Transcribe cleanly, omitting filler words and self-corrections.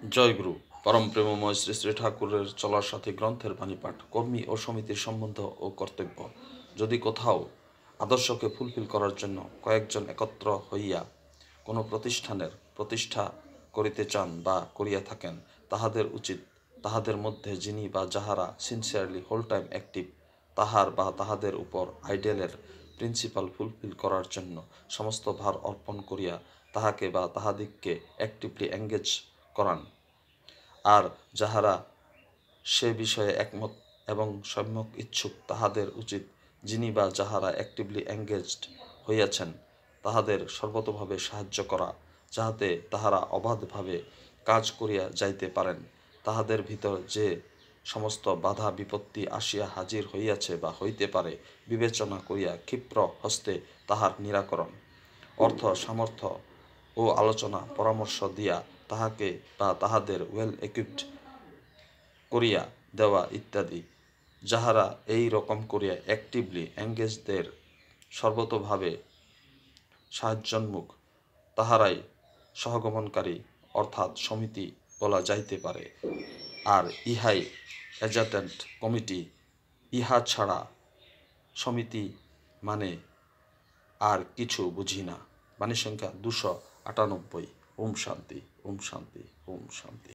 জয়গুরু পরম প্রেমময় শ্রী শ্রী ঠাকুরের চলার সাথে গ্রন্থের বাণীপাঠ কর্মী ও সমিতির সম্বন্ধ ও কর্তব্য। যদি কোথাও আদর্শকে ফুলফিল করার জন্য কয়েকজন একত্র হইয়া কোনো প্রতিষ্ঠানের প্রতিষ্ঠা করিতে চান বা করিয়া থাকেন, তাহাদের উচিত তাহাদের মধ্যে যিনি বা যাহারা সিনসিয়ারলি হোল টাইম অ্যাক্টিভ, তাহার বা তাহাদের উপর আইডিয়ালের প্রিন্সিপাল ফুলফিল করার জন্য সমস্ত ভার অর্পণ করিয়া তাহাকে বা তাহাদিগকে অ্যাক্টিভলি এঙ্গেজ করান। আর যাহারা সে বিষয়ে একমত এবং সম্যক ইচ্ছুক, তাহাদের উচিত যিনি বা যাহারা অ্যাক্টিভলি এঙ্গেজড হইয়াছেন তাহাদের সর্বতোভাবে সাহায্য করা, যাহাতে তাহারা অবাধভাবে কাজ করিয়া যাইতে পারেন। তাহাদের ভিতর যে সমস্ত বাধা বিপত্তি আসিয়া হাজির হইয়াছে বা হইতে পারে, বিবেচনা করিয়া ক্ষিপ্র হস্তে তাহার নিরাকরণ, অর্থ সামর্থ্য ও আলোচনা পরামর্শ দিয়া তাহাকে বা তাহাদের ওয়েল ইকুইপড করিয়া দেওয়া ইত্যাদি। যাহারা এই রকম করিয়া অ্যাক্টিভলি এঙ্গেজদের সর্বতোভাবে সাহায্যোন্মুখ, তাহারাই সহগমনকারী অর্থাৎ সমিতি বলা যাইতে পারে। আর ইহাই অ্যাডজাটেন্ট কমিটি। ইহা ছাড়া সমিতি মানে আর কিছু বুঝি না। বাণী সংখ্যা 298। ওম শান্তি, ওম শান্তি, ওম শান্তি।